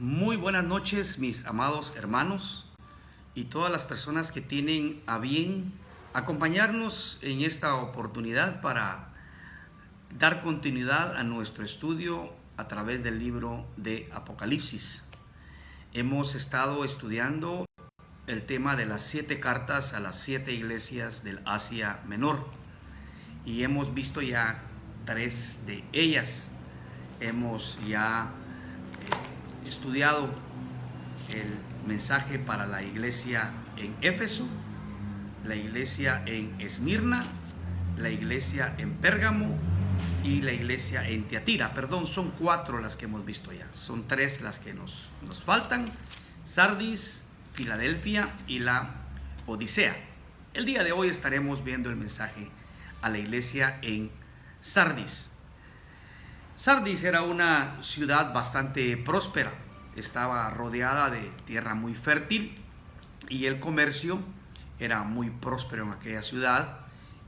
Muy buenas noches, mis amados hermanos y todas las personas que tienen a bien acompañarnos en esta oportunidad para dar continuidad a nuestro estudio a través del libro de Apocalipsis. Hemos estado estudiando el tema de las 7 cartas a las 7 iglesias del Asia Menor y hemos visto ya 3 de ellas. Hemos ya estudiado el mensaje para la iglesia en Éfeso, la iglesia en Esmirna, la iglesia en Pérgamo y la iglesia en Tiatira. Perdón, son 4 las que hemos visto ya. Son 3 las que nos faltan: Sardis, Filadelfia y la Odisea. El día de hoy estaremos viendo el mensaje a la iglesia en Sardis. Sardis era una ciudad bastante próspera, estaba rodeada de tierra muy fértil y el comercio era muy próspero en aquella ciudad.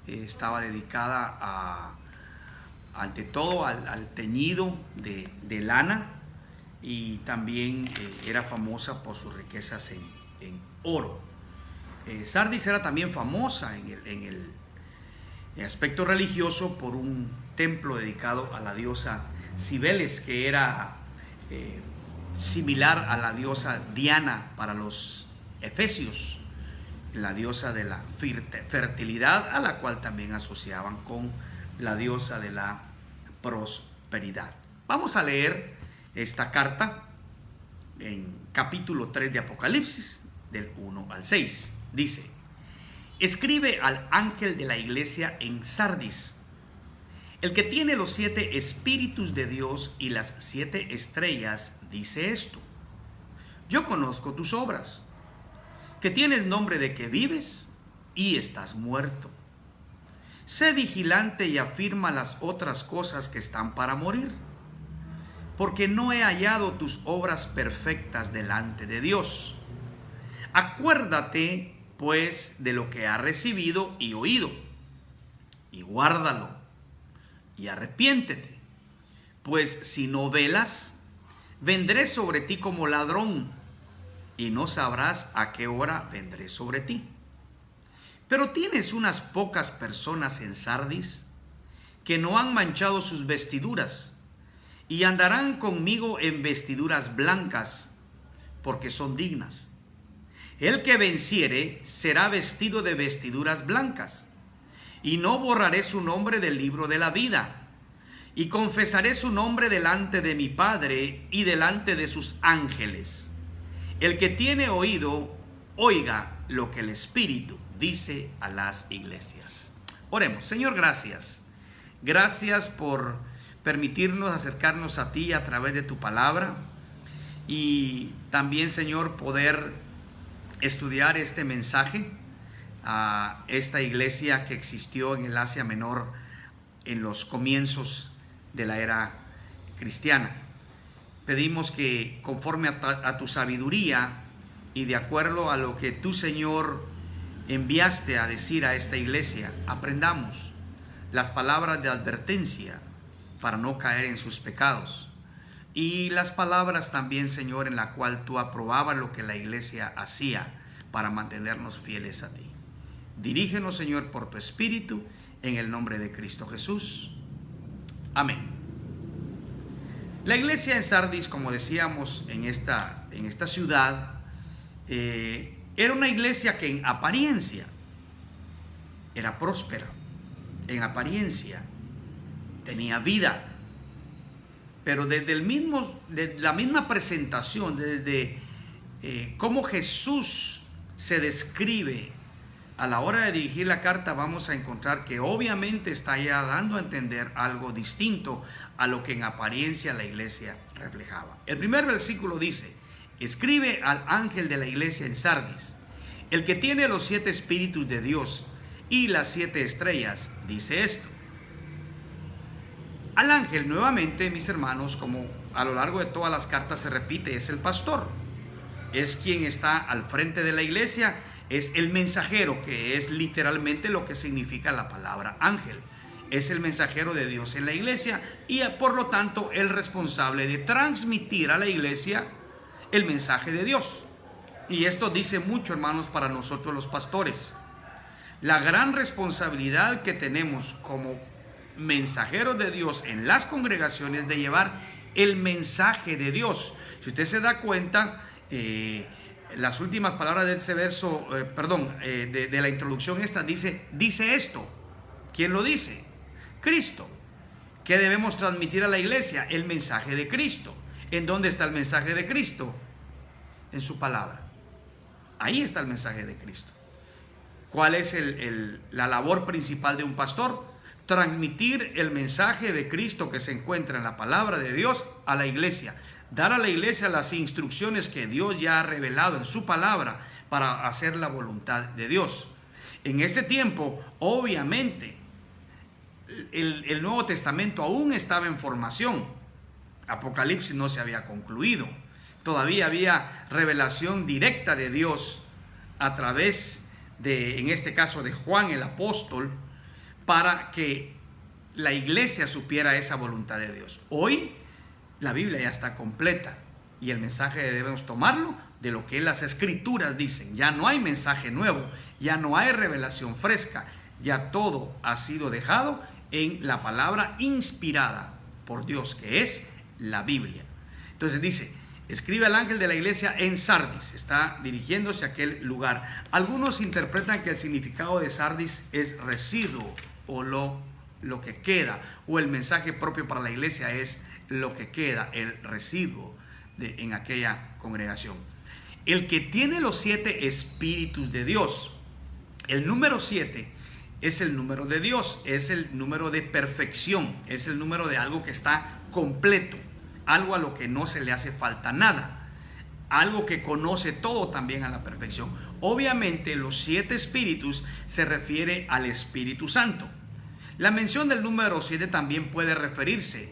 Estaba dedicada ante todo al teñido de lana y también era famosa por sus riquezas en oro. Sardis era también famosa en el aspecto religioso por un templo dedicado a la diosa Cibeles, que era similar a la diosa Diana para los efesios, la diosa de la fertilidad, a la cual también asociaban con la diosa de la prosperidad. Vamos a leer esta carta en capítulo 3 de Apocalipsis, del 1 al 6. Dice: escribe al ángel de la iglesia en Sardis, el que tiene los 7 espíritus de Dios y las 7 estrellas, dice esto: yo conozco tus obras, que tienes nombre de que vives y estás muerto. Sé vigilante y afirma las otras cosas que están para morir, porque no he hallado tus obras perfectas delante de Dios. Acuérdate pues de lo que has recibido y oído, y guárdalo, y arrepiéntete, pues si no velas, vendré sobre ti como ladrón, y no sabrás a qué hora vendré sobre ti. Pero tienes unas pocas personas en Sardis que no han manchado sus vestiduras, y andarán conmigo en vestiduras blancas, porque son dignas. El que venciere será vestido de vestiduras blancas, y no borraré su nombre del libro de la vida, y confesaré su nombre delante de mi Padre y delante de sus ángeles. El que tiene oído, oiga lo que el Espíritu dice a las iglesias. Oremos. Señor, gracias. Gracias por permitirnos acercarnos a ti a través de tu palabra, y también, Señor, poder estudiar este mensaje a esta iglesia que existió en el Asia Menor en los comienzos de la era cristiana. Pedimos que conforme a tu sabiduría y de acuerdo a lo que tú, Señor, enviaste a decir a esta iglesia, aprendamos las palabras de advertencia para no caer en sus pecados, y las palabras también, Señor, en la cual tú aprobabas lo que la iglesia hacía para mantenernos fieles a ti. Dirígenos, Señor, por tu Espíritu, en el nombre de Cristo Jesús. Amén. La iglesia en Sardis, como decíamos, en esta ciudad, era una iglesia que en apariencia era próspera, en apariencia tenía vida, pero desde la misma presentación, desde cómo Jesús se describe a la hora de dirigir la carta, vamos a encontrar que obviamente está ya dando a entender algo distinto a lo que en apariencia la iglesia reflejaba. El primer versículo dice: escribe al ángel de la iglesia en Sardis, el que tiene los 7 espíritus de Dios y las 7 estrellas, dice esto. Al ángel, nuevamente, mis hermanos, como a lo largo de todas las cartas se repite, es el pastor, es quien está al frente de la iglesia, es el mensajero, que es literalmente lo que significa la palabra ángel. Es el mensajero de Dios en la iglesia y por lo tanto el responsable de transmitir a la iglesia el mensaje de Dios. Y esto dice mucho, hermanos, para nosotros los pastores. La gran responsabilidad que tenemos como mensajeros de Dios en las congregaciones de llevar el mensaje de Dios. Si usted se da cuenta, las últimas palabras de ese verso, de la introducción esta, dice esto. ¿Quién lo dice? Cristo. ¿Qué debemos transmitir a la iglesia? El mensaje de Cristo. ¿En dónde está el mensaje de Cristo? En su palabra. Ahí está el mensaje de Cristo. ¿Cuál es la labor principal de un pastor? Transmitir el mensaje de Cristo que se encuentra en la palabra de Dios a la iglesia. Dar a la iglesia las instrucciones que Dios ya ha revelado en su palabra para hacer la voluntad de Dios. En ese tiempo, obviamente, el Nuevo Testamento aún estaba en formación. Apocalipsis no se había concluido. Todavía había revelación directa de Dios a través de, en este caso, de Juan el apóstol, para que la iglesia supiera esa voluntad de Dios. Hoy la Biblia ya está completa y el mensaje debemos tomarlo de lo que las escrituras dicen. Ya no hay mensaje nuevo, ya no hay revelación fresca, ya todo ha sido dejado en la palabra inspirada por Dios, que es la Biblia. Entonces dice: escribe al ángel de la iglesia en Sardis. Está dirigiéndose a aquel lugar. Algunos interpretan que el significado de Sardis es residuo, o lo que queda, o el mensaje propio para la iglesia es lo que queda, el residuo en aquella congregación. El que tiene los 7 espíritus de Dios. El número 7 es el número de Dios, es el número de perfección, es el número de algo que está completo, algo a lo que no se le hace falta nada, algo que conoce todo también a la perfección. Obviamente los 7 espíritus se refiere al Espíritu Santo. La mención del número 7 también puede referirse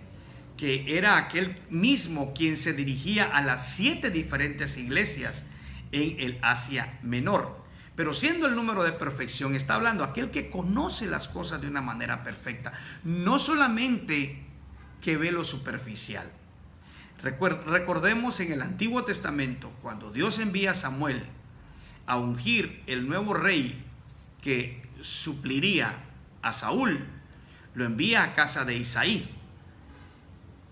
que era aquel mismo quien se dirigía a las 7 diferentes iglesias en el Asia Menor. Pero siendo el número de perfección, está hablando aquel que conoce las cosas de una manera perfecta, no solamente que ve lo superficial. Recordemos en el Antiguo Testamento, cuando Dios envía a Samuel a ungir el nuevo rey que supliría a Saúl, lo envía a casa de Isaí,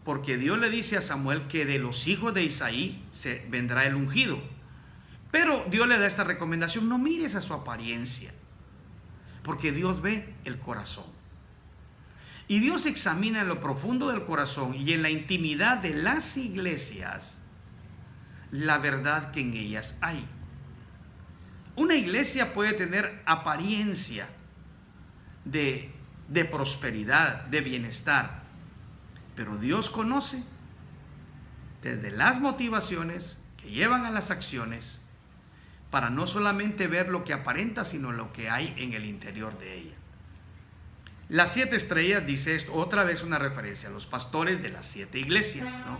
porque Dios le dice a Samuel que de los hijos de Isaí vendrá el ungido. Pero Dios le da esta recomendación: no mires a su apariencia, porque Dios ve el corazón. Y Dios examina en lo profundo del corazón y en la intimidad de las iglesias la verdad que en ellas hay. Una iglesia puede tener apariencia de prosperidad, de bienestar, pero Dios conoce desde las motivaciones que llevan a las acciones, para no solamente ver lo que aparenta, sino lo que hay en el interior de ella. Las 7 estrellas, dice esto, otra vez una referencia a los pastores de las 7 iglesias, ¿no?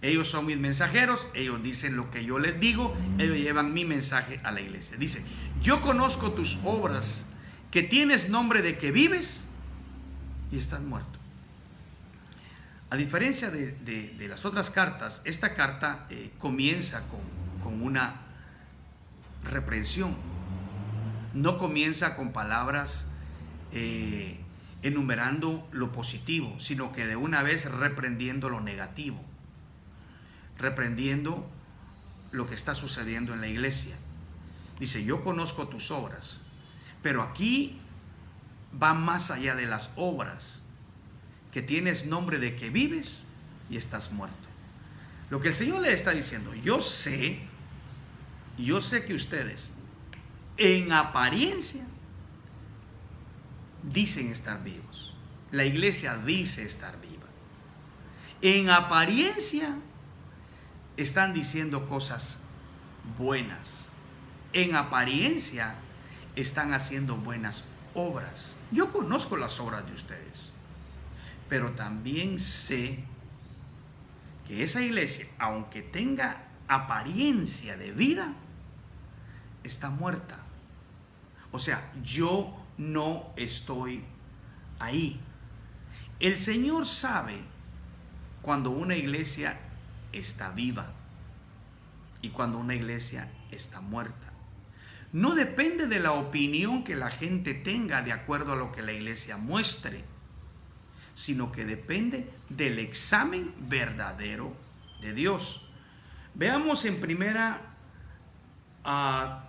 Ellos son mis mensajeros, ellos dicen lo que yo les digo, ellos llevan mi mensaje a la iglesia. Dice: yo conozco tus obras, que tienes nombre de que vives y estás muerto. A diferencia de las otras cartas, esta carta comienza con una reprensión. No comienza con palabras enumerando lo positivo, sino que de una vez reprendiendo lo negativo, reprendiendo lo que está sucediendo en la iglesia. Dice: yo conozco tus obras, pero aquí va más allá de las obras, que tienes nombre de que vives y estás muerto. Lo que el Señor le está diciendo: yo sé que ustedes en apariencia dicen estar vivos. La iglesia dice estar viva. En apariencia están diciendo cosas buenas. En apariencia están haciendo buenas obras. Yo conozco las obras de ustedes, pero también sé que esa iglesia, aunque tenga apariencia de vida, está muerta. O sea, yo no estoy ahí. El Señor sabe cuando una iglesia está viva. y cuando una iglesia está muerta. No depende de la opinión que la gente tenga de acuerdo a lo que la iglesia muestre, sino que depende del examen verdadero de Dios. Veamos en primera a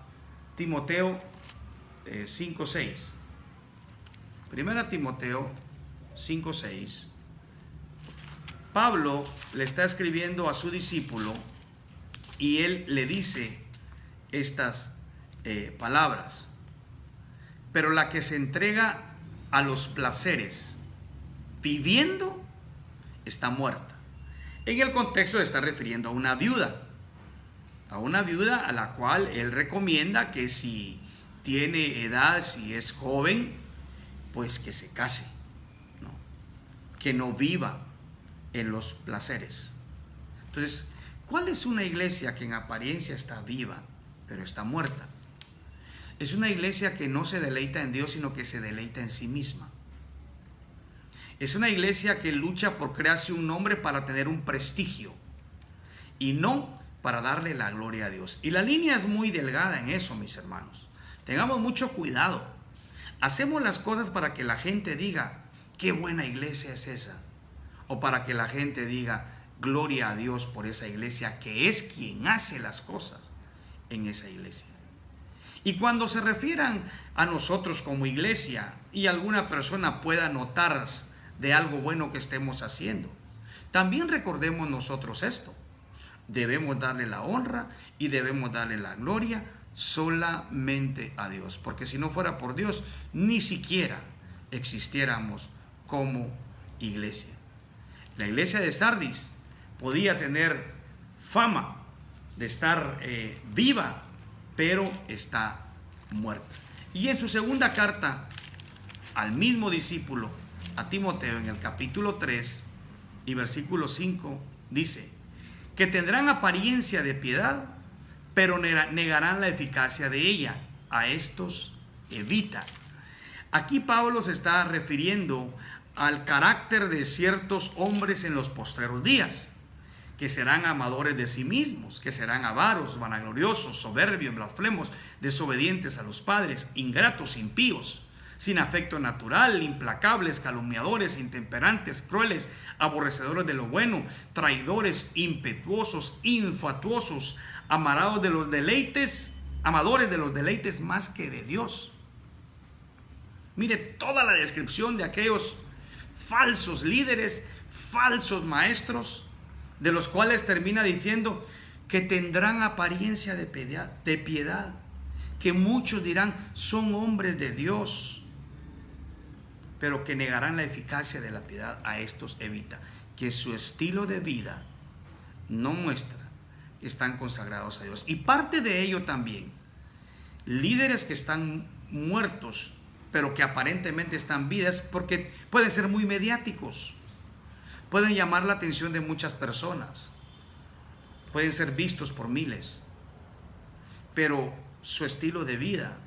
Timoteo 5:6. Primera Timoteo 5:6. Pablo le está escribiendo a su discípulo y él le dice estas palabras: pero la que se entrega a los placeres viviendo está muerta. En el contexto está refiriendo a una viuda a la cual él recomienda que si tiene edad, si es joven, pues que se case, ¿no? Que no viva en los placeres. Entonces, ¿cuál es una iglesia que en apariencia está viva, pero está muerta? Es una iglesia que no se deleita en Dios, sino que se deleita en sí misma. Es una iglesia que lucha por crearse un nombre para tener un prestigio y no para darle la gloria a Dios. Y la línea es muy delgada en eso, mis hermanos. Tengamos mucho cuidado. Hacemos las cosas para que la gente diga, qué buena iglesia es esa. O para que la gente diga, gloria a Dios por esa iglesia, que es quien hace las cosas en esa iglesia. Y cuando se refieran a nosotros como iglesia y alguna persona pueda notar de algo bueno que estemos haciendo, también recordemos nosotros esto: debemos darle la honra y debemos darle la gloria solamente a Dios, porque si no fuera por Dios, ni siquiera existiéramos como iglesia. La iglesia de Sardis podía tener fama de estar viva, pero está muerta. Y en su segunda carta al mismo discípulo, a Timoteo, en el capítulo 3 y versículo 5, dice que tendrán apariencia de piedad, pero negarán la eficacia de ella. A estos evita. Aquí Pablo se está refiriendo al carácter de ciertos hombres en los postreros días, que serán amadores de sí mismos, que serán avaros, vanagloriosos, soberbios, blasfemos, desobedientes a los padres, ingratos, impíos, sin afecto natural, implacables, calumniadores, intemperantes, crueles, aborrecedores de lo bueno, traidores, impetuosos, infatuosos, amadores de los deleites más que de Dios. Mire toda la descripción de aquellos falsos líderes, falsos maestros, de los cuales termina diciendo que tendrán apariencia de piedad, que muchos dirán son hombres de Dios, pero que negarán la eficacia de la piedad. A estos evita. Que su estilo de vida no muestra que están consagrados a Dios. Y parte de ello también, líderes que están muertos, pero que aparentemente están vivos, porque pueden ser muy mediáticos, pueden llamar la atención de muchas personas, pueden ser vistos por miles, pero su estilo de vida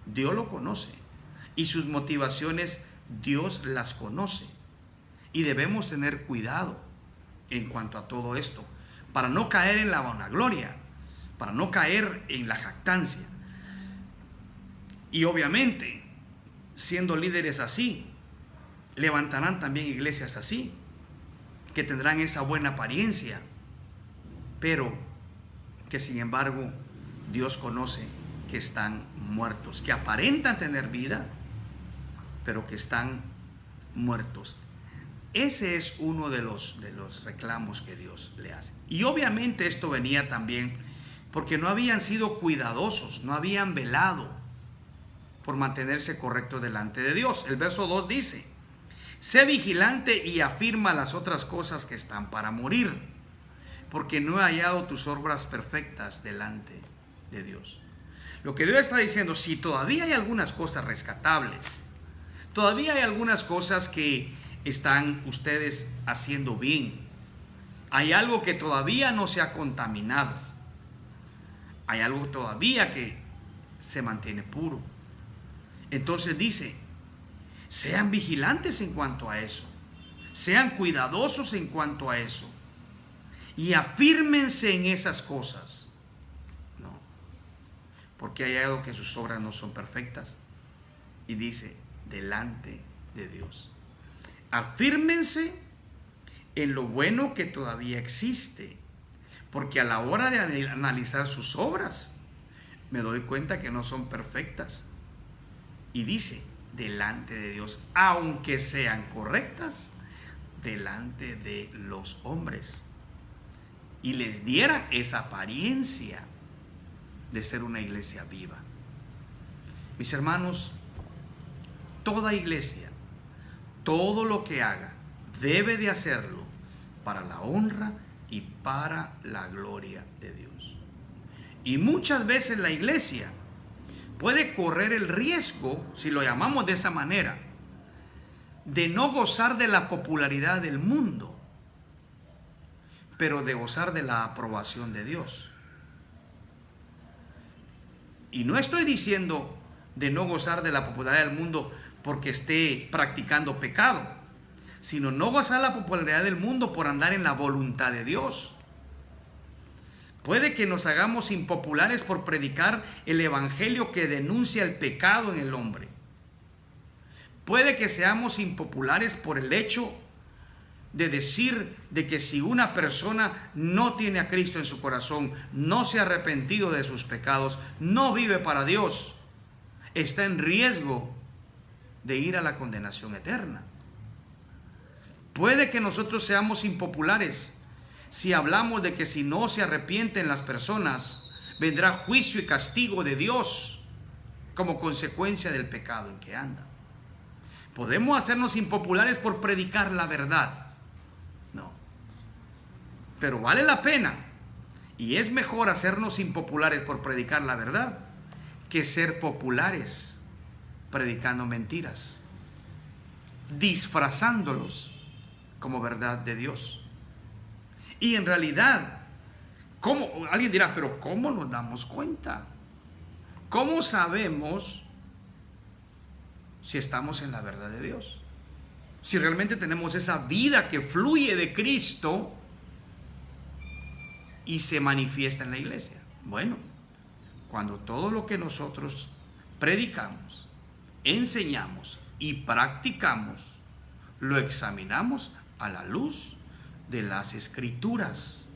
Dios lo conoce y sus motivaciones Dios las conoce, y debemos tener cuidado en cuanto a todo esto para no caer en la vanagloria, para no caer en la jactancia. Y obviamente, siendo líderes así, levantarán también iglesias así, que tendrán esa buena apariencia, pero que sin embargo Dios conoce que están muertos, que aparentan tener vida, pero que están muertos. Ese es uno de los reclamos que Dios le hace. Y obviamente esto venía también porque no habían sido cuidadosos, no habían velado por mantenerse correctos delante de Dios. El verso 2 dice: sé vigilante y afirma las otras cosas que están para morir, porque no he hallado tus obras perfectas delante de Dios. Lo que Dios está diciendo, si todavía hay algunas cosas rescatables, todavía hay algunas cosas que están ustedes haciendo bien, hay algo que todavía no se ha contaminado, hay algo todavía que se mantiene puro, entonces dice, sean vigilantes en cuanto a eso, sean cuidadosos en cuanto a eso, y afírmense en esas cosas. porque hay algo que sus obras no son perfectas. Y dice, delante de Dios. Afírmense en lo bueno que todavía existe, porque a la hora de analizar sus obras, me doy cuenta que no son perfectas. Y dice, delante de Dios, aunque sean correctas, delante de los hombres. Y les diera esa apariencia de ser una iglesia viva. Mis hermanos, toda iglesia, todo lo que haga, debe de hacerlo para la honra y para la gloria de Dios. Y muchas veces la iglesia puede correr el riesgo, si lo llamamos de esa manera, de no gozar de la popularidad del mundo, pero de gozar de la aprobación de Dios. Y no estoy diciendo de no gozar de la popularidad del mundo porque esté practicando pecado, sino no gozar la popularidad del mundo por andar en la voluntad de Dios. Puede que nos hagamos impopulares por predicar el evangelio que denuncia el pecado en el hombre. Puede que seamos impopulares por el hecho de decir de que si una persona no tiene a Cristo en su corazón, no se ha arrepentido de sus pecados, no vive para Dios, está en riesgo de ir a la condenación eterna. Puede que nosotros seamos impopulares si hablamos de que si no se arrepienten las personas, vendrá juicio y castigo de Dios como consecuencia del pecado en que anda. ¿Podemos hacernos impopulares por predicar la verdad? No. Pero vale la pena, y es mejor hacernos impopulares por predicar la verdad que ser populares predicando mentiras, disfrazándolos como verdad de Dios. Y en realidad, ¿cómo? Alguien dirá, pero ¿cómo nos damos cuenta? ¿Cómo sabemos si estamos en la verdad de Dios? Si realmente tenemos esa vida que fluye de Cristo y se manifiesta en la iglesia. Bueno, cuando todo lo que nosotros predicamos, enseñamos y practicamos, lo examinamos a la luz de las Escrituras.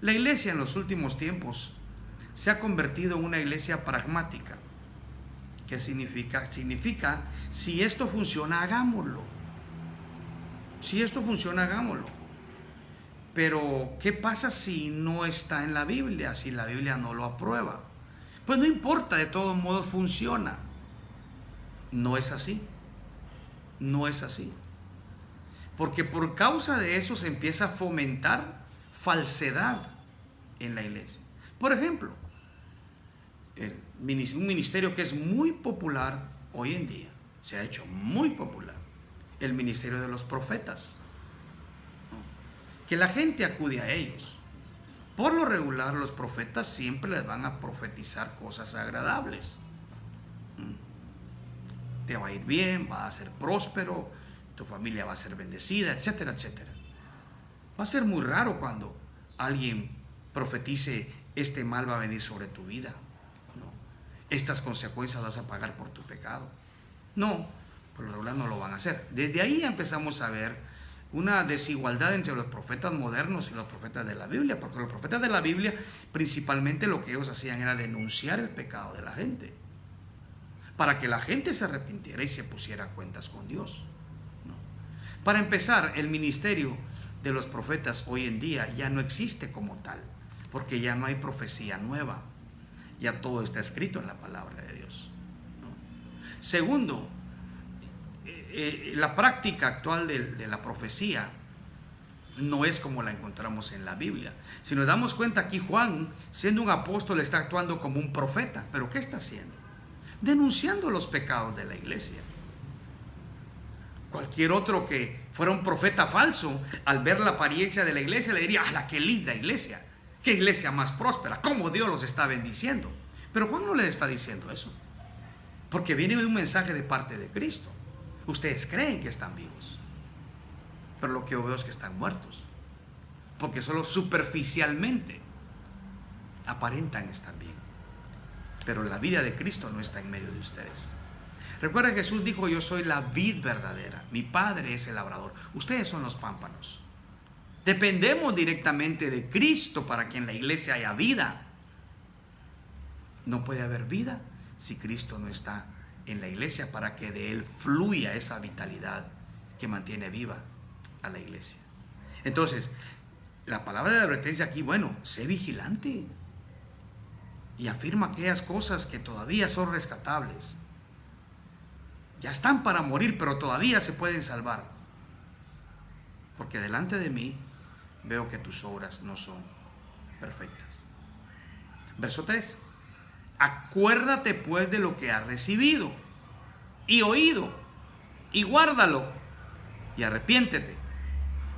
La iglesia en los últimos tiempos se ha convertido en una iglesia pragmática. ¿Qué significa? Significa, si esto funciona, hagámoslo. Si esto funciona, hagámoslo. Pero, ¿qué pasa si no está en la Biblia? Si la Biblia no lo aprueba. Pues no importa, de todos modos funciona. No es así. No es así. Porque por causa de eso se empieza a fomentar falsedad en la iglesia. Por ejemplo, un ministerio que es muy popular hoy en día, se ha hecho muy popular, el ministerio de los profetas, que la gente acude a ellos. Por lo regular, los profetas siempre les van a profetizar cosas agradables. Te va a ir bien, va a ser próspero, tu familia va a ser bendecida, etcétera, etcétera. Va a ser muy raro cuando alguien profetice, este mal va a venir sobre tu vida. No. Estas consecuencias vas a pagar por tu pecado. No, por lo regular no lo van a hacer. Desde ahí empezamos a ver una desigualdad entre los profetas modernos y los profetas de la Biblia, porque los profetas de la Biblia principalmente lo que ellos hacían era denunciar el pecado de la gente, para que la gente se arrepintiera y se pusiera a cuentas con Dios. ¿No? Para empezar, el ministerio de los profetas hoy en día ya no existe como tal, porque ya no hay profecía nueva, ya todo está escrito en la palabra de Dios. ¿No? Segundo, la práctica actual de la profecía no es como la encontramos en la Biblia. Si nos damos cuenta, aquí Juan, siendo un apóstol, está actuando como un profeta. ¿Pero qué está haciendo? Denunciando los pecados de la iglesia. Cualquier otro que fuera un profeta falso, al ver la apariencia de la iglesia, le diría: ¡ah, qué linda iglesia! ¡Qué iglesia más próspera! ¡Cómo Dios los está bendiciendo! Pero Juan no le está diciendo eso, porque viene de un mensaje de parte de Cristo. Ustedes creen que están vivos, pero lo que yo veo es que están muertos, porque solo superficialmente aparentan estar bien, pero la vida de Cristo no está en medio de ustedes. Recuerda que Jesús dijo: yo soy la vid verdadera, mi Padre es el labrador, ustedes son los pámpanos. Dependemos directamente de Cristo para que en la iglesia haya vida. No puede haber vida si Cristo no está en la iglesia, para que de Él fluya esa vitalidad que mantiene viva a la iglesia. Entonces, la palabra de advertencia aquí, bueno, sé vigilante y afirma aquellas cosas que todavía son rescatables. Ya están para morir, pero todavía se pueden salvar. Porque delante de mí veo que tus obras no son perfectas. Verso 3. Acuérdate pues de lo que has recibido y oído, y guárdalo, y arrepiéntete.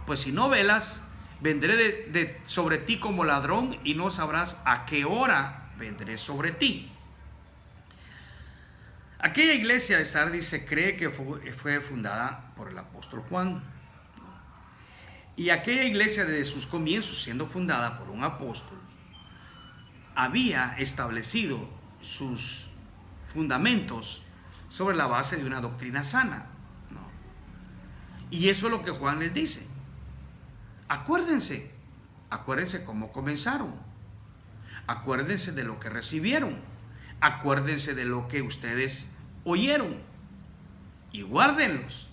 Pues si no velas, vendré sobre ti como ladrón, y no sabrás a qué hora vendré sobre ti. Aquella iglesia de Sardis se cree que fue fundada por el apóstol Juan. Y aquella iglesia desde sus comienzos, siendo fundada por un apóstol, había establecido sus fundamentos sobre la base de una doctrina sana, ¿no? Y eso es lo que Juan les dice. Acuérdense cómo comenzaron, acuérdense de lo que recibieron, acuérdense de lo que ustedes oyeron y guárdenlos,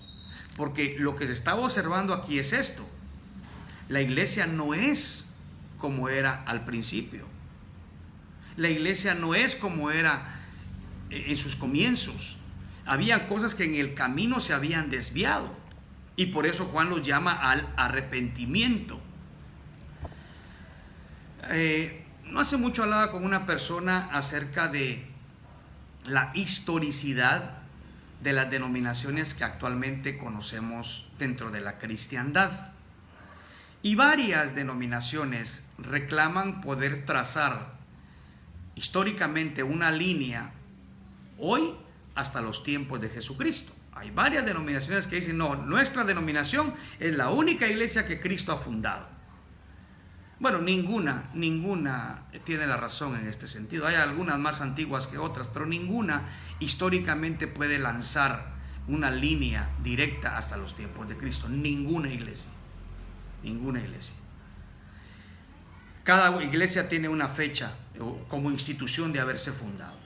porque lo que se estaba observando aquí es esto: la iglesia no es como era al principio. La iglesia no es como era en sus comienzos. Había cosas que en el camino se habían desviado, y por eso Juan los llama al arrepentimiento. No hace mucho hablaba con una persona acerca de la historicidad de las denominaciones que actualmente conocemos dentro de la cristiandad. Y varias denominaciones reclaman poder trazar históricamente una línea hoy hasta los tiempos de Jesucristo. Hay varias denominaciones que dicen: no, nuestra denominación es la única iglesia que Cristo ha fundado. Bueno, ninguna tiene la razón en este sentido. Hay algunas más antiguas que otras, pero ninguna históricamente puede lanzar una línea directa hasta los tiempos de Cristo. Ninguna iglesia. Cada iglesia tiene una fecha como institución de haberse fundado.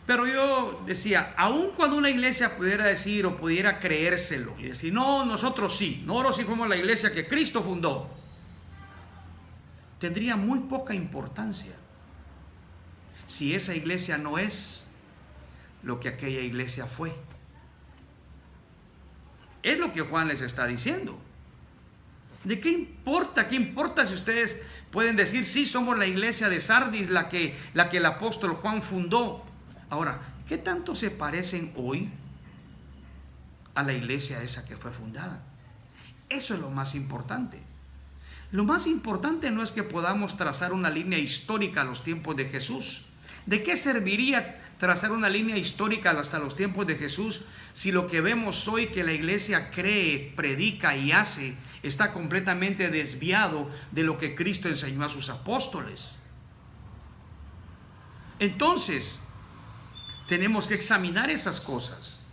Pero yo decía, aun cuando una iglesia pudiera decir o pudiera creérselo y decir: no, nosotros sí fuimos la iglesia que Cristo fundó, tendría muy poca importancia si esa iglesia no es lo que aquella iglesia fue. Es lo que Juan les está diciendo. ¿De qué importa? ¿Qué importa si ustedes pueden decir: sí, somos la iglesia de Sardis, la que el apóstol Juan fundó? Ahora, ¿qué tanto se parecen hoy a la iglesia esa que fue fundada? Eso es lo más importante. Lo más importante no es que podamos trazar una línea histórica a los tiempos de Jesús. ¿De qué serviría trazar una línea histórica hasta los tiempos de Jesús si lo que vemos hoy que la iglesia cree, predica y hace está completamente desviado de lo que Cristo enseñó a sus apóstoles? Entonces, tenemos que examinar esas cosas.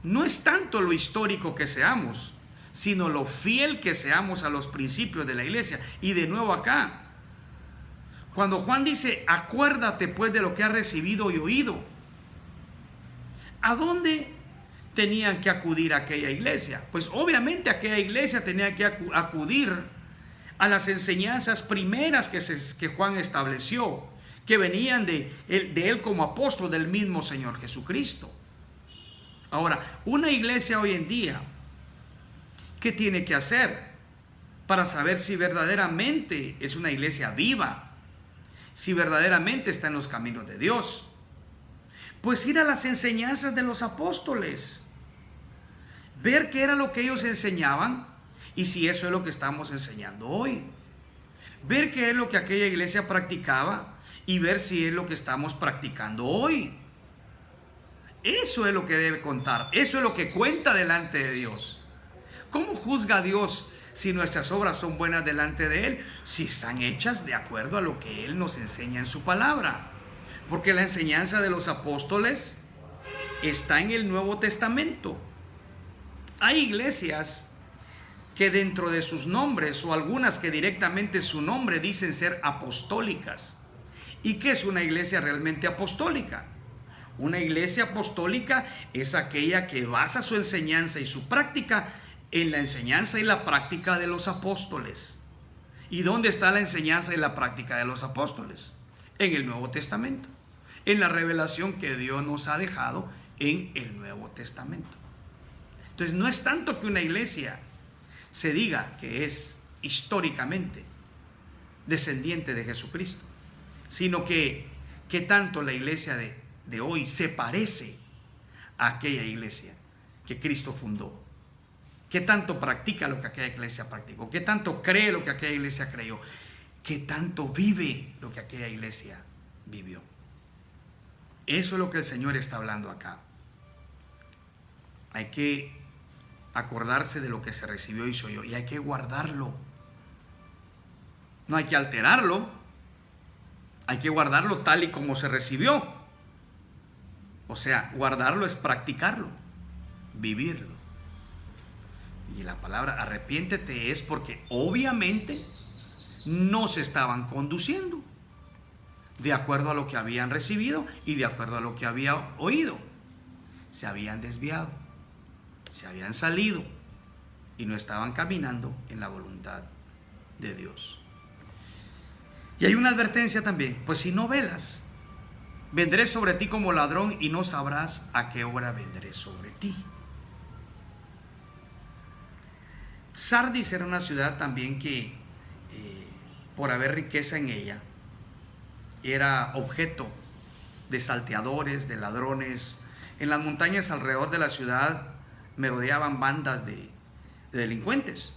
No es tanto lo histórico que seamos, sino lo fiel que seamos a los principios de la iglesia. Y de nuevo acá, cuando Juan dice: acuérdate pues de lo que has recibido y oído, ¿a dónde tenían que acudir a aquella iglesia? Pues obviamente aquella iglesia tenía que acudir a las enseñanzas primeras que Juan estableció, que venían de él como apóstol del mismo Señor Jesucristo. Ahora, una iglesia hoy en día, ¿qué tiene que hacer para saber si verdaderamente es una iglesia viva? Si verdaderamente está en los caminos de Dios. Pues ir a las enseñanzas de los apóstoles, ver qué era lo que ellos enseñaban y si eso es lo que estamos enseñando hoy. Ver qué es lo que aquella iglesia practicaba y ver si es lo que estamos practicando hoy. Eso es lo que debe contar. Eso es lo que cuenta delante de Dios. ¿Cómo juzga Dios si nuestras obras son buenas delante de Él, si están hechas de acuerdo a lo que Él nos enseña en su palabra. Porque la enseñanza de los apóstoles está en el Nuevo Testamento. Hay iglesias que dentro de sus nombres, o algunas que directamente su nombre dicen ser apostólicas. ¿Y qué es una iglesia realmente apostólica? Una iglesia apostólica es aquella que basa su enseñanza y su práctica en la enseñanza y la práctica de los apóstoles. ¿Y dónde está la enseñanza y la práctica de los apóstoles? En el Nuevo Testamento, en la revelación que Dios nos ha dejado en el Nuevo Testamento. Entonces no es tanto que una iglesia se diga que es históricamente descendiente de Jesucristo, sino que tanto la iglesia de hoy se parece a aquella iglesia que Cristo fundó, qué tanto practica lo que aquella iglesia practicó, qué tanto cree lo que aquella iglesia creyó, qué tanto vive lo que aquella iglesia vivió. Eso es lo que el Señor está hablando acá. Hay que acordarse de lo que se recibió y se oyó, y hay que guardarlo. No hay que alterarlo, hay que guardarlo tal y como se recibió. O sea, guardarlo es practicarlo, vivirlo. Y la palabra arrepiéntete es porque obviamente no se estaban conduciendo de acuerdo a lo que habían recibido y de acuerdo a lo que había oído. Se habían desviado, se habían salido y no estaban caminando en la voluntad de Dios. Y hay una advertencia también: pues si no velas, vendré sobre ti como ladrón y no sabrás a qué hora vendré sobre ti. Sardis era una ciudad también que, por haber riqueza en ella, era objeto de salteadores, de ladrones. En las montañas alrededor de la ciudad merodeaban bandas de delincuentes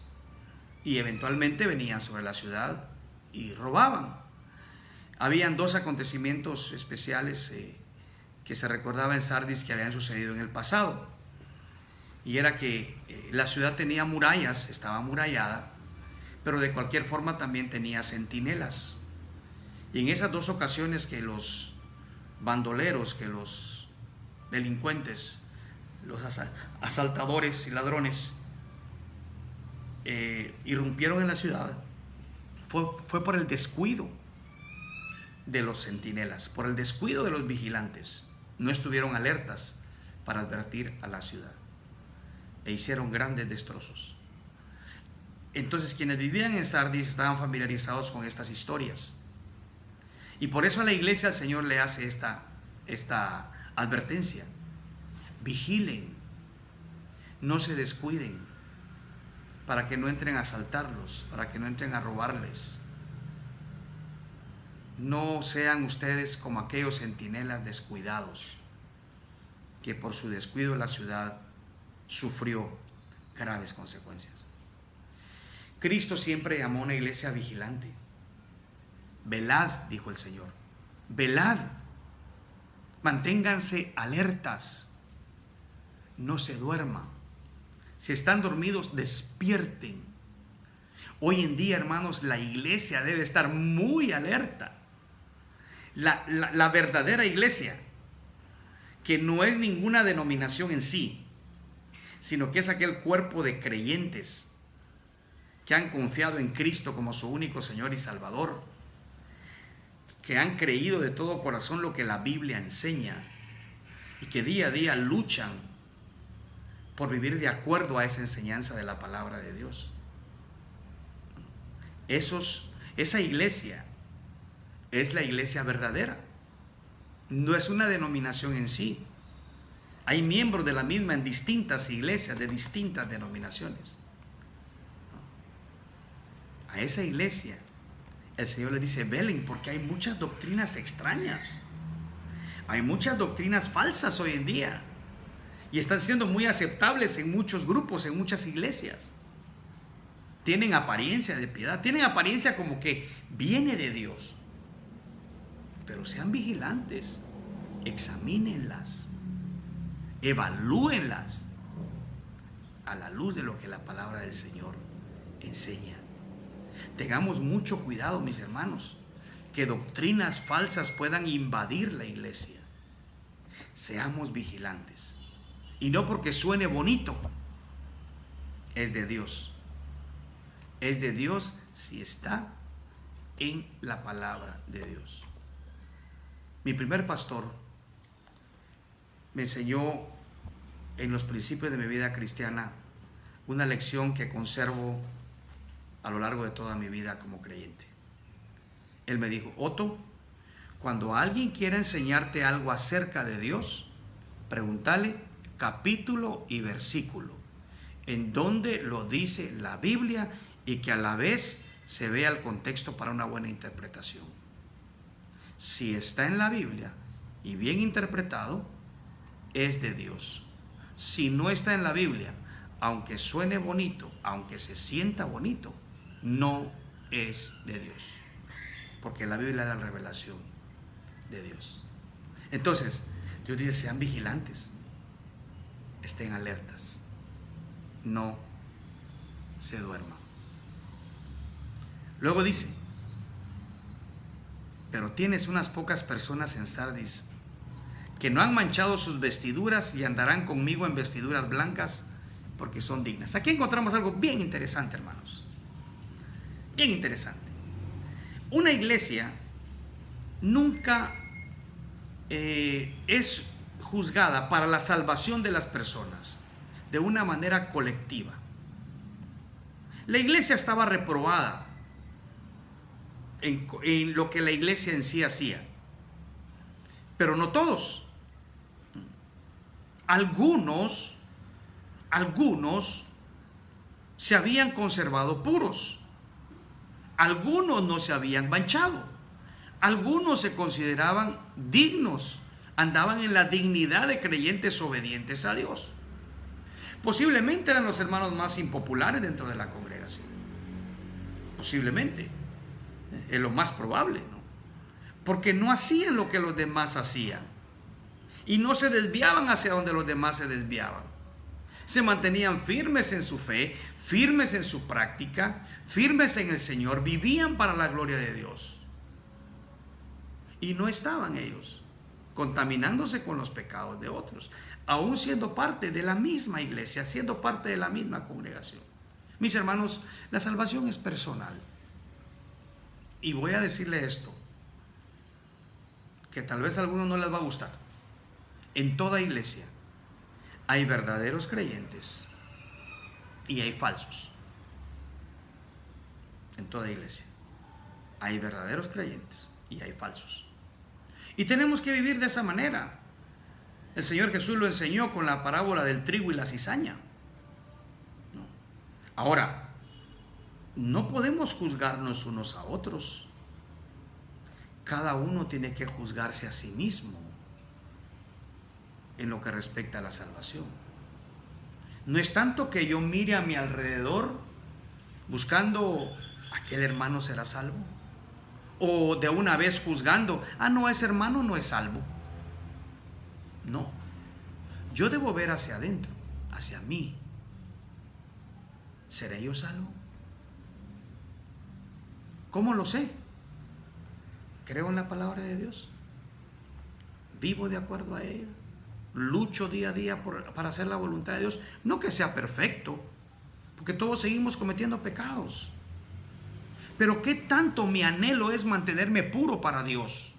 y eventualmente venían sobre la ciudad y robaban. Habían dos acontecimientos especiales que se recordaba en Sardis que habían sucedido en el pasado, y era que la ciudad tenía murallas, estaba amurallada, pero de cualquier forma también tenía centinelas. Y en esas dos ocasiones que los bandoleros, que los delincuentes, los asaltadores y ladrones irrumpieron en la ciudad, fue por el descuido de los centinelas, por el descuido de los vigilantes. No estuvieron alertas para advertir a la ciudad e hicieron grandes destrozos. Entonces quienes vivían en Sardis estaban familiarizados con estas historias, y por eso a la iglesia el Señor le hace esta advertencia: vigilen, no se descuiden, para que no entren a asaltarlos, para que no entren a robarles. No sean ustedes como aquellos centinelas descuidados, que por su descuido la ciudad sufrió graves consecuencias. Cristo siempre llamó a una iglesia vigilante. Velad, dijo el Señor, velad, manténganse alertas, no se duerman. Si están dormidos, despierten. Hoy en día, hermanos, la iglesia debe estar muy alerta. La verdadera iglesia, que no es ninguna denominación en sí, sino que es aquel cuerpo de creyentes que han confiado en Cristo como su único Señor y Salvador, que han creído de todo corazón lo que la Biblia enseña y que día a día luchan por vivir de acuerdo a esa enseñanza de la palabra de Dios. Esa iglesia es la iglesia verdadera. No es una denominación en sí. Hay miembros de la misma en distintas iglesias de distintas denominaciones. A esa iglesia el Señor le dice: velen, porque hay muchas doctrinas extrañas, hay muchas doctrinas falsas hoy en día, y están siendo muy aceptables en muchos grupos, en muchas iglesias. Tienen apariencia de piedad, tienen apariencia como que viene de Dios, pero sean vigilantes, examínenlas, evalúenlas a la luz de lo que la palabra del Señor enseña. Tengamos mucho cuidado, mis hermanos, que doctrinas falsas puedan invadir la iglesia. Seamos vigilantes. Y no porque suene bonito, es de Dios. Es de Dios si está en la palabra de Dios. Mi primer pastor me enseñó en los principios de mi vida cristiana una lección que conservo a lo largo de toda mi vida como creyente. Él me dijo: Otto, cuando alguien quiera enseñarte algo acerca de Dios, pregúntale capítulo y versículo, en donde lo dice la Biblia, y que a la vez se vea el contexto para una buena interpretación. Si está en la Biblia y bien interpretado, es de Dios. Si no está en la Biblia, aunque suene bonito, aunque se sienta bonito, no es de Dios, porque la Biblia da la revelación de Dios. Entonces, Dios dice: sean vigilantes, estén alertas, no se duerman. Luego dice: pero tienes unas pocas personas en Sardis que no han manchado sus vestiduras y andarán conmigo en vestiduras blancas, porque son dignas. Aquí encontramos algo bien interesante, hermanos. Bien interesante. Una iglesia nunca es juzgada para la salvación de las personas de una manera colectiva. La iglesia estaba reprobada en lo que la iglesia en sí hacía, pero no todos. Algunos se habían conservado puros, algunos no se habían manchado, algunos se consideraban dignos, andaban en la dignidad de creyentes obedientes a Dios. Posiblemente eran los hermanos más impopulares dentro de la congregación. Posiblemente. Es lo más probable, ¿no? Porque no hacían lo que los demás hacían. Y no se desviaban hacia donde los demás se desviaban. Se mantenían firmes en su fe, firmes en su práctica, firmes en el Señor, vivían para la gloria de Dios. Y no estaban ellos contaminándose con los pecados de otros, aún siendo parte de la misma iglesia, siendo parte de la misma congregación. Mis hermanos, la salvación es personal. Y voy a decirle esto, que tal vez a algunos no les va a gustar. En toda iglesia hay verdaderos creyentes y hay falsos. En toda iglesia hay verdaderos creyentes y hay falsos. Y tenemos que vivir de esa manera. El Señor Jesús lo enseñó con la parábola del trigo y la cizaña. Ahora, no podemos juzgarnos unos a otros. Cada uno tiene que juzgarse a sí mismo en lo que respecta a la salvación. No es tanto que yo mire a mi alrededor buscando aquel hermano será salvo, o de una vez juzgando, no, ese hermano no es salvo. No, yo debo ver hacia adentro, hacia mí. ¿Seré yo salvo? ¿Cómo lo sé? Creo en la palabra de Dios, vivo de acuerdo a ella, lucho día a día para hacer la voluntad de Dios. No que sea perfecto, porque todos seguimos cometiendo pecados, pero ¿qué tanto mi anhelo es mantenerme puro para Dios?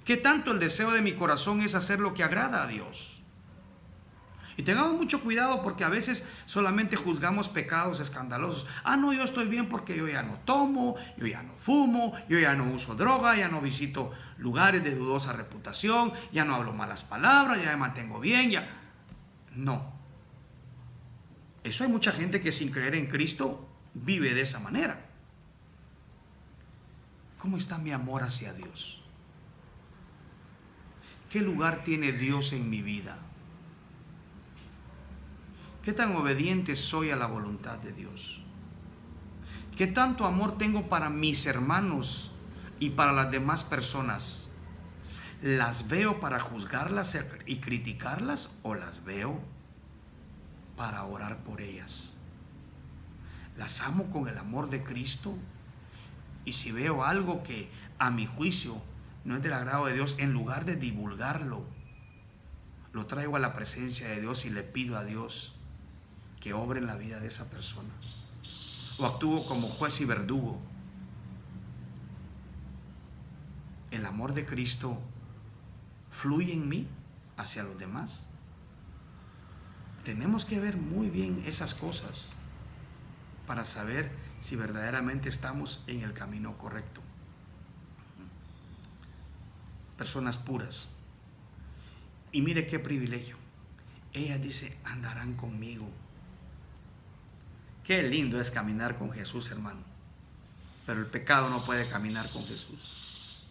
¿Qué tanto el deseo de mi corazón es hacer lo que agrada a Dios? Y tengamos mucho cuidado, porque a veces solamente juzgamos pecados escandalosos. No, yo estoy bien porque yo ya no tomo, yo ya no fumo, yo ya no uso droga, ya no visito lugares de dudosa reputación, ya no hablo malas palabras, ya me mantengo bien, ya. No. Eso hay mucha gente que sin creer en Cristo vive de esa manera. ¿Cómo está mi amor hacia Dios? ¿Qué lugar tiene Dios en mi vida? ¿Qué tan obediente soy a la voluntad de Dios? ¿Qué tanto amor tengo para mis hermanos y para las demás personas? ¿Las veo para juzgarlas y criticarlas, o las veo para orar por ellas? las amo con el amor de Cristo. Y si veo algo que a mi juicio no es del agrado de Dios, en lugar de divulgarlo, lo traigo a la presencia de Dios y le pido a Dios que obre en la vida de esa persona. O actúo como juez y verdugo. El amor de Cristo fluye en mí hacia los demás. Tenemos que ver muy bien esas cosas para saber si verdaderamente estamos en el camino correcto. Personas puras. Y mire qué privilegio. Ella dice, andarán conmigo. Qué lindo es caminar con Jesús, hermano. Pero el pecado no puede caminar con Jesús.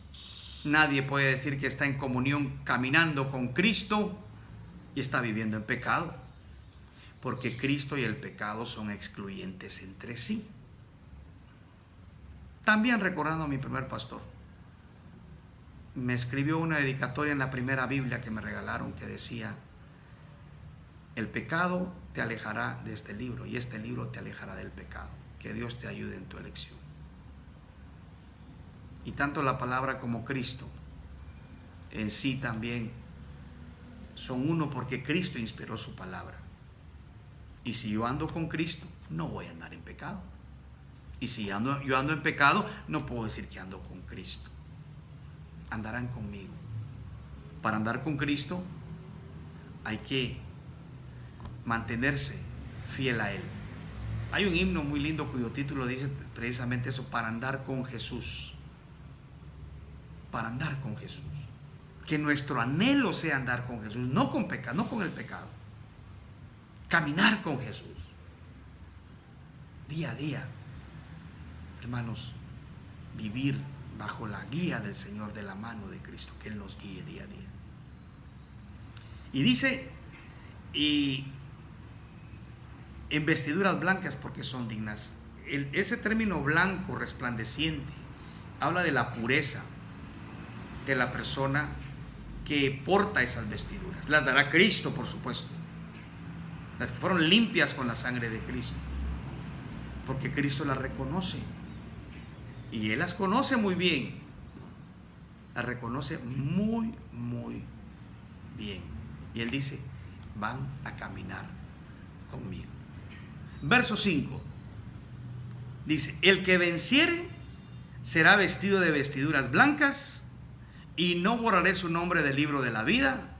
Nadie puede decir que está en comunión caminando con Cristo y está viviendo en pecado. Porque Cristo y el pecado son excluyentes entre sí. También recordando a mi primer pastor, me escribió una dedicatoria en la primera Biblia que me regalaron que decía: el pecado te alejará de este libro y este libro te alejará del pecado. Que Dios te ayude en tu elección. Y tanto la palabra como Cristo en sí también son uno, porque Cristo inspiró su palabra. Y si yo ando con Cristo, no voy a andar en pecado. Y si yo ando en pecado, no puedo decir que ando con Cristo. Andarán conmigo. Para andar con Cristo hay que mantenerse fiel a Él. Hay un himno muy lindo cuyo título dice precisamente eso: para andar con Jesús. Para andar con Jesús. Que nuestro anhelo sea andar con Jesús, no con pecado, no con el pecado. Caminar con Jesús. Día a día. Hermanos, vivir bajo la guía del Señor, de la mano de Cristo, que Él nos guíe día a día. Y dice, y en vestiduras blancas, porque son dignas. Ese término blanco, resplandeciente, habla de la pureza de la persona que porta esas vestiduras. Las dará Cristo, por supuesto. Las que fueron limpias con la sangre de Cristo. Porque Cristo las reconoce. Y Él las conoce muy bien. Las reconoce muy, muy bien. Y Él dice, van a caminar conmigo. Verso 5. Dice, el que venciere será vestido de vestiduras blancas, y no borraré su nombre del libro de la vida,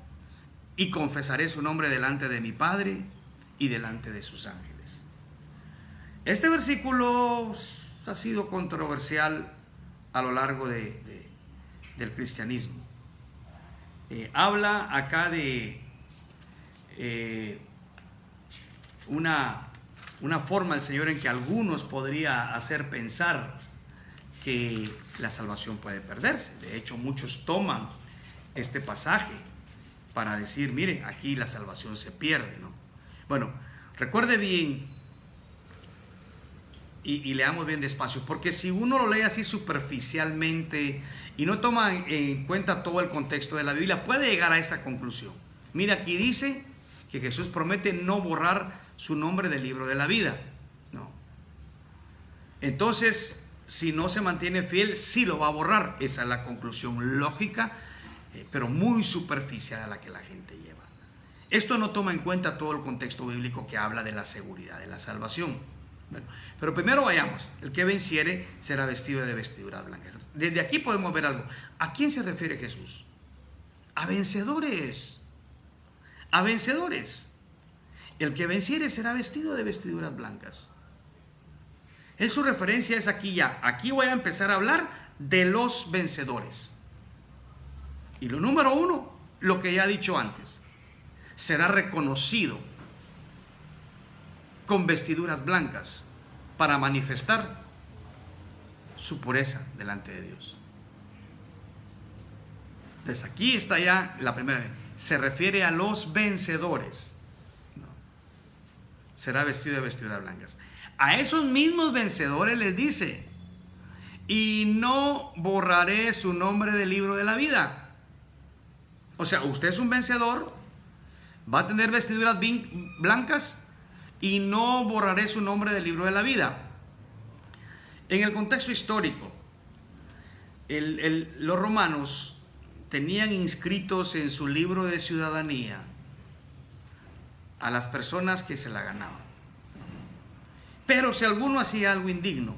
y confesaré su nombre delante de mi Padre y delante de sus ángeles. Este versículo ha sido controversial a lo largo del cristianismo. Habla acá de una forma del Señor en que algunos podría hacer pensar que la salvación puede perderse. De hecho, muchos toman este pasaje para decir, mire, aquí la salvación se pierde, ¿no? Bueno, recuerde bien y leamos bien despacio, porque si uno lo lee así superficialmente y no toma en cuenta todo el contexto de la Biblia, puede llegar a esa conclusión. Mira, aquí dice que Jesús promete no borrar su nombre del libro de la vida, ¿no? Entonces, si no se mantiene fiel, sí lo va a borrar. Esa es la conclusión lógica, pero muy superficial a la que la gente lleva. Esto no toma en cuenta todo el contexto bíblico que habla de la seguridad de la salvación. Bueno, pero primero vayamos. El que venciere será vestido de vestiduras blancas. Desde aquí podemos ver algo. ¿A quién se refiere Jesús? A vencedores. A vencedores. El que venciere será vestido de vestiduras blancas. Su referencia es aquí ya. Aquí voy a empezar a hablar de los vencedores. Y lo número 1, lo que ya he dicho antes, será reconocido con vestiduras blancas para manifestar su pureza delante de Dios. Entonces aquí está ya la primera vez. Se refiere a los vencedores. No. Será vestido de vestiduras blancas. A esos mismos vencedores les dice, y no borraré su nombre del libro de la vida. O sea, usted es un vencedor, va a tener vestiduras blancas, y no borraré su nombre del libro de la vida. En el contexto histórico, los romanos tenían inscritos en su libro de ciudadanía a las personas que se la ganaban. Pero si alguno hacía algo indigno,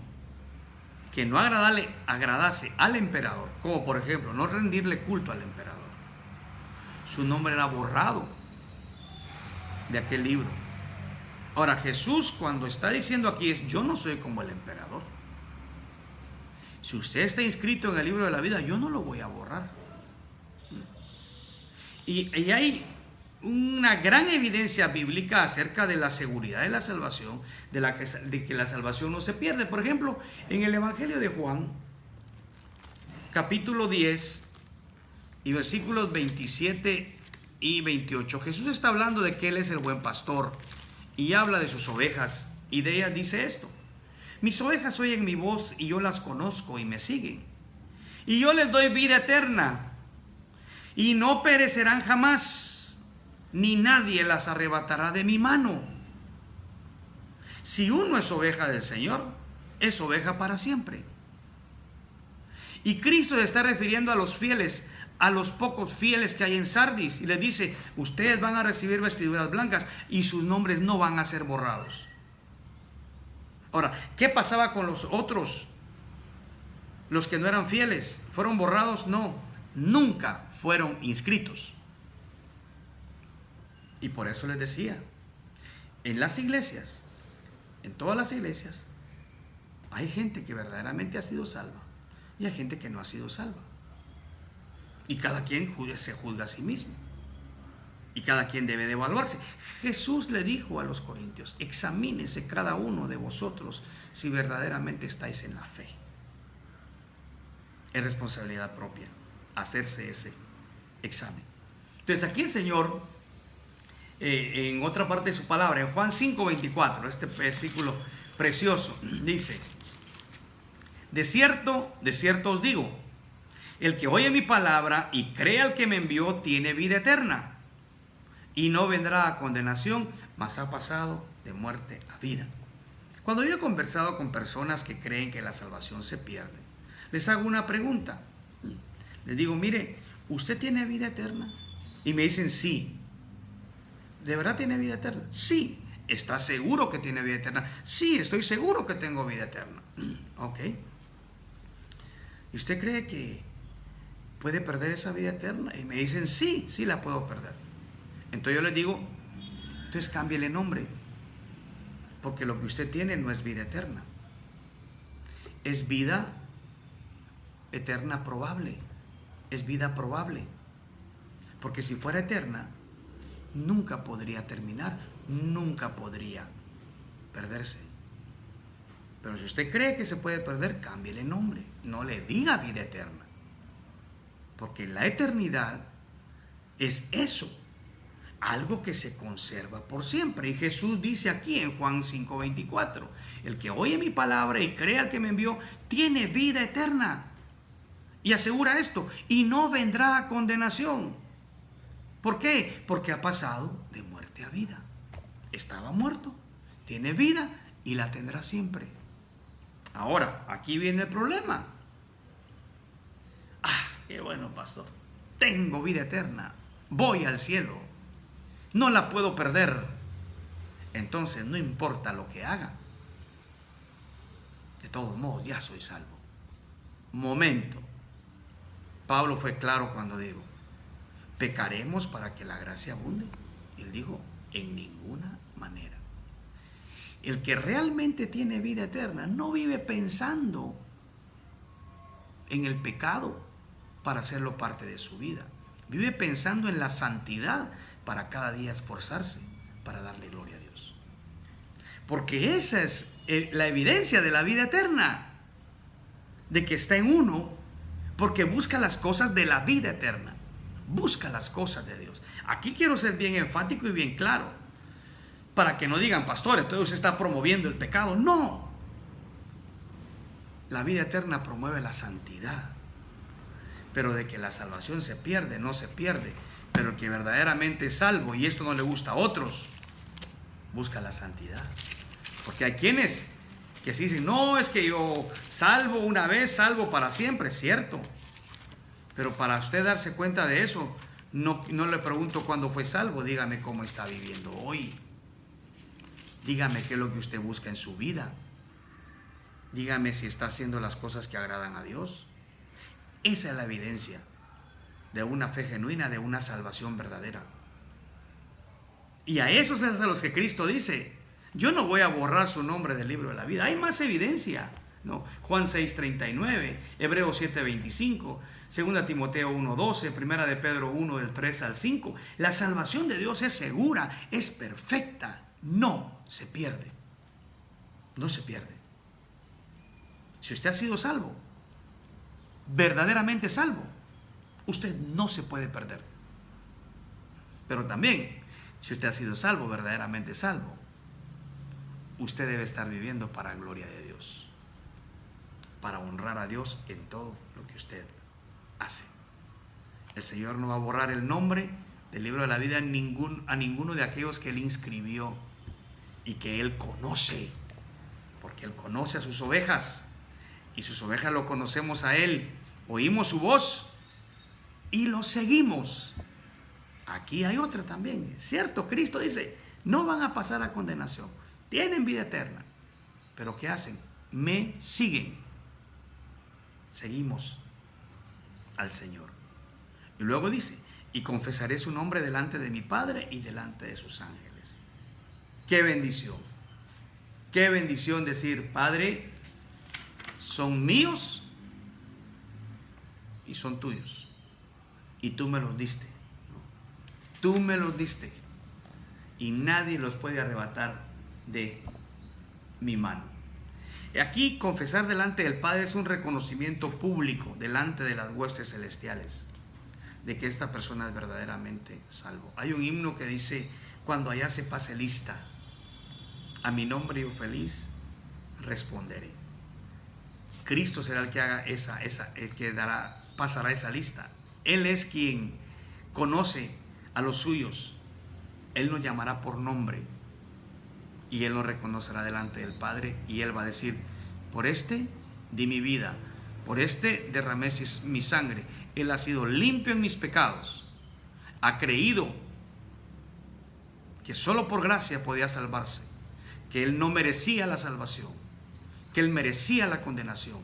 que no agradase al emperador, como por ejemplo no rendirle culto al emperador, su nombre era borrado de aquel libro. Ahora Jesús, cuando está diciendo aquí, es: yo no soy como el emperador. Si usted está inscrito en el libro de la vida, yo no lo voy a borrar. Y hay una gran evidencia bíblica acerca de la seguridad de la salvación, de que la salvación no se pierde. Por ejemplo, en el Evangelio de Juan, capítulo 10 y versículos 27 y 28, Jesús está hablando de que Él es el buen pastor y habla de sus ovejas, y de ellas dice esto: mis ovejas oyen mi voz y yo las conozco y me siguen, y yo les doy vida eterna y no perecerán jamás, ni nadie las arrebatará de mi mano. Si uno es oveja del Señor, es oveja para siempre. Y Cristo se está refiriendo a los fieles, a los pocos fieles que hay en Sardis, y les dice: ustedes van a recibir vestiduras blancas y sus nombres no van a ser borrados. Ahora, ¿qué pasaba con los otros? Los que no eran fieles, ¿fueron borrados? No, nunca fueron inscritos. Y por eso les decía, en las iglesias, en todas las iglesias, hay gente que verdaderamente ha sido salva y hay gente que no ha sido salva. Y cada quien se juzga a sí mismo. Y cada quien debe de evaluarse. Jesús le dijo a los corintios: examínense cada uno de vosotros si verdaderamente estáis en la fe. Es responsabilidad propia hacerse ese examen. Entonces aquí el Señor, en otra parte de su palabra, en Juan 5:24, este versículo precioso, dice: de cierto os digo, el que oye mi palabra y cree al que me envió tiene vida eterna, y no vendrá a condenación, mas ha pasado de muerte a vida. Cuando yo he conversado con personas que creen que la salvación se pierde, les hago una pregunta. Les digo: mire, ¿usted tiene vida eterna? Y me dicen: sí. ¿De verdad tiene vida eterna? Sí. ¿Está seguro que tiene vida eterna? Sí, estoy seguro que tengo vida eterna. Ok. ¿Y usted cree que puede perder esa vida eterna? Y me dicen: sí, sí la puedo perder. Entonces yo les digo: entonces cámbiele nombre, porque lo que usted tiene no es vida eterna, es vida eterna probable, es vida probable, porque si fuera eterna nunca podría terminar, nunca podría perderse. Pero si usted cree que se puede perder, cámbiele nombre, no le diga vida eterna, porque la eternidad es eso, algo que se conserva por siempre. Y Jesús dice aquí en Juan 5:24: el que oye mi palabra y cree al que me envió tiene vida eterna. Y asegura esto: y no vendrá a condenación. ¿Por qué? Porque ha pasado de muerte a vida. Estaba muerto, tiene vida y la tendrá siempre. Ahora, aquí viene el problema. Qué bueno, pastor, tengo vida eterna, voy al cielo, no la puedo perder. Entonces no importa lo que haga, de todos modos ya soy salvo. Momento. Pablo fue claro cuando dijo: ¿pecaremos para que la gracia abunde? Él dijo: en ninguna manera. El que realmente tiene vida eterna no vive pensando en el pecado para hacerlo parte de su vida. Vive pensando en la santidad para cada día esforzarse para darle gloria a Dios. Porque esa es la evidencia de la vida eterna, de que está en uno, porque busca las cosas de la vida eterna, busca las cosas de Dios. Aquí quiero ser bien enfático y bien claro, para que no digan: pastor, entonces usted está promoviendo el pecado. No, la vida eterna promueve la santidad. Pero de que la salvación se pierde, no se pierde. Pero el que verdaderamente es salvo, y esto no le gusta a otros, busca la santidad. Porque hay quienes que sí dicen, no, es que yo salvo una vez, salvo para siempre, es cierto. Pero para usted darse cuenta de eso, no le pregunto cuándo fue salvo, dígame cómo está viviendo hoy. Dígame qué es lo que usted busca en su vida. Dígame si está haciendo las cosas que agradan a Dios. Esa es la evidencia de una fe genuina, de una salvación verdadera. Y a esos es a los que Cristo dice, yo no voy a borrar su nombre del libro de la vida. Hay más evidencia, ¿no? Juan 6:39, Hebreos 7:25, 2 Timoteo 1:12, 1 de Pedro 1 del 3 al 5. La salvación de Dios es segura, es perfecta, no se pierde. No se pierde. Si usted ha sido salvo, verdaderamente salvo, usted no se puede perder. Pero también, si usted ha sido salvo, verdaderamente salvo, usted debe estar viviendo para la gloria de Dios, para honrar a Dios en todo lo que usted hace. El Señor no va a borrar el nombre del libro de la vida a ninguno de aquellos que Él inscribió y que Él conoce, porque Él conoce a sus ovejas y sus ovejas lo conocemos a Él, oímos su voz y lo seguimos. Aquí hay otra también, ¿cierto? Cristo dice, no van a pasar a condenación, tienen vida eterna. Pero ¿qué hacen? Me siguen. Seguimos al Señor. Y luego dice, y confesaré su nombre delante de mi Padre y delante de sus ángeles. ¡Qué bendición! ¡Qué bendición decir, Padre, son míos y son tuyos! Y tú me los diste. Tú me los diste. Y nadie los puede arrebatar de mi mano. Aquí confesar delante del Padre es un reconocimiento público delante de las huestes celestiales de que esta persona es verdaderamente salvo. Hay un himno que dice, cuando allá se pase lista, a mi nombre yo feliz responderé. Cristo será el que haga el que pasará esa lista. Él es quien conoce a los suyos. Él nos llamará por nombre y Él nos reconocerá delante del Padre y Él va a decir, por este di mi vida, por este derramé mi sangre. Él ha sido limpio en mis pecados, ha creído que solo por gracia podía salvarse, que Él no merecía la salvación, que Él merecía la condenación,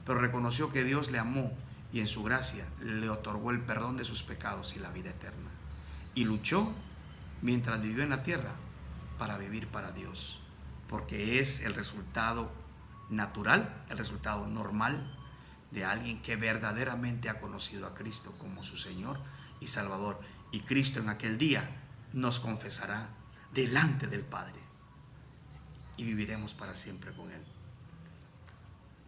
pero reconoció que Dios le amó y en su gracia le otorgó el perdón de sus pecados y la vida eterna. Y luchó mientras vivió en la tierra para vivir para Dios, porque es el resultado natural, el resultado normal de alguien que verdaderamente ha conocido a Cristo como su Señor y Salvador. Y Cristo en aquel día nos confesará delante del Padre y viviremos para siempre con Él.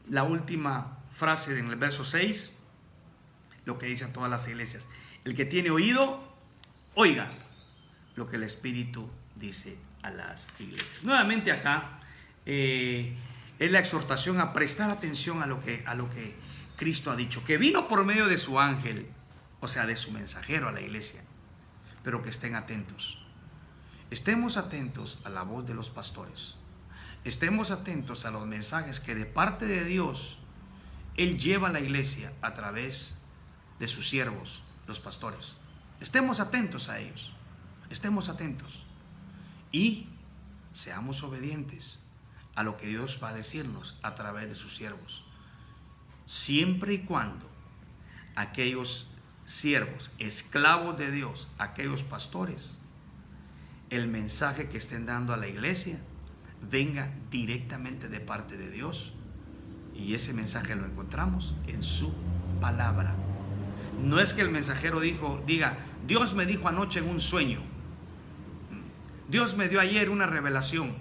La última frase en el verso 6, lo que dice a todas las iglesias: el que tiene oído, oiga lo que el Espíritu dice a las iglesias. Nuevamente acá es la exhortación a prestar atención a lo que Cristo ha dicho, que vino por medio de su ángel, o sea, de su mensajero a la iglesia, pero que estén atentos. Estemos atentos a la voz de los pastores. Estemos atentos a los mensajes que de parte de Dios Él lleva a la iglesia a través de sus siervos, los pastores. Estemos atentos a ellos. Estemos atentos y seamos obedientes a lo que Dios va a decirnos a través de sus siervos, siempre y cuando aquellos siervos, esclavos de Dios, aquellos pastores, el mensaje que estén dando a la iglesia venga directamente de parte de Dios, y ese mensaje lo encontramos en su palabra. No es que el mensajero diga, Dios me dijo anoche en un sueño, Dios me dio ayer una revelación.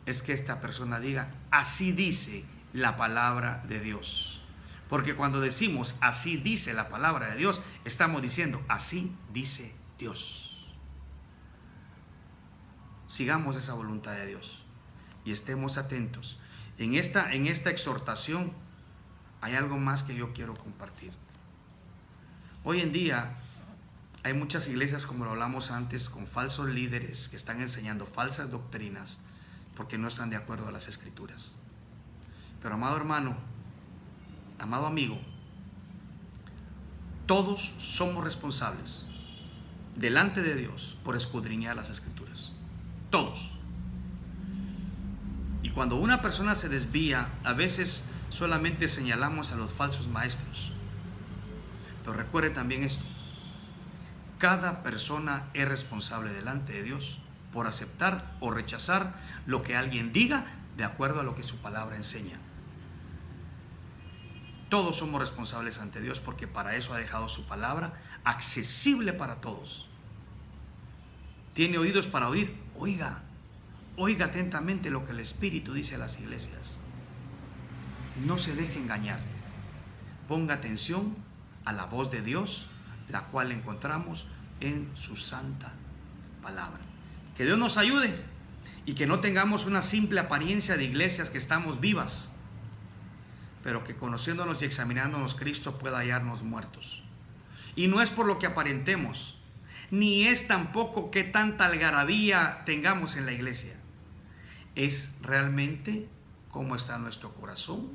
Es que esta persona diga, así dice la palabra de Dios. Porque cuando decimos así dice la palabra de Dios, estamos diciendo así dice Dios. Sigamos esa voluntad de Dios y estemos atentos. En esta exhortación hay algo más que yo quiero compartir. Hoy en día Hay muchas iglesias, como lo hablamos antes, con falsos líderes que están enseñando falsas doctrinas porque no están de acuerdo a las Escrituras. Pero amado hermano, amado amigo, todos somos responsables delante de Dios por escudriñar las Escrituras. Todos. Y cuando una persona se desvía, a veces solamente señalamos a los falsos maestros. Pero recuerde también esto: cada persona es responsable delante de Dios por aceptar o rechazar lo que alguien diga de acuerdo a lo que su palabra enseña. Todos somos responsables ante Dios, porque para eso ha dejado su palabra accesible para todos. ¿Tiene oídos para oír? Oiga, oiga atentamente lo que el Espíritu dice a las iglesias. No se deje engañar. Ponga atención a la voz de Dios, la cual encontramos en su santa palabra. Que Dios nos ayude y que no tengamos una simple apariencia de iglesias que estamos vivas, pero que conociéndonos y examinándonos Cristo pueda hallarnos muertos. Y no es por lo que aparentemos, ni es tampoco que tanta algarabía tengamos en la iglesia. Es realmente cómo está nuestro corazón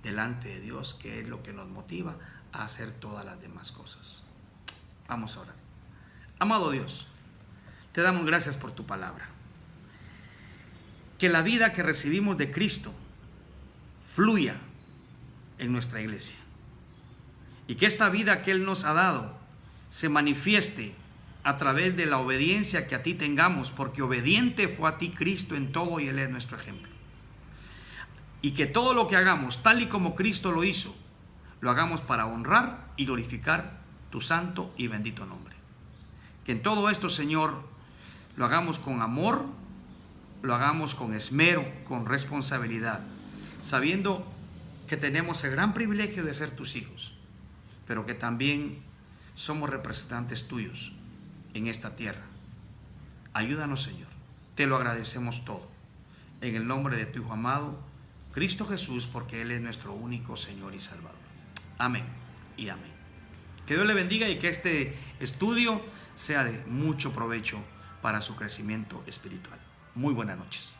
delante de Dios, que es lo que nos motiva a hacer todas las demás cosas. Vamos a orar. Amado Dios, te damos gracias por tu palabra. Que la vida que recibimos de Cristo fluya en nuestra iglesia, y que esta vida que Él nos ha dado se manifieste a través de la obediencia que a ti tengamos, porque obediente fue a ti Cristo en todo y Él es nuestro ejemplo. Y que todo lo que hagamos, tal y como Cristo lo hizo, lo hagamos para honrar y glorificar tu santo y bendito nombre. Que en todo esto, Señor, lo hagamos con amor, lo hagamos con esmero, con responsabilidad, sabiendo que tenemos el gran privilegio de ser tus hijos, pero que también somos representantes tuyos en esta tierra. Ayúdanos, Señor. Te lo agradecemos todo. En el nombre de tu Hijo amado, Cristo Jesús, porque Él es nuestro único Señor y Salvador. Amén y amén. Que Dios le bendiga y que este estudio sea de mucho provecho para su crecimiento espiritual. Muy buenas noches.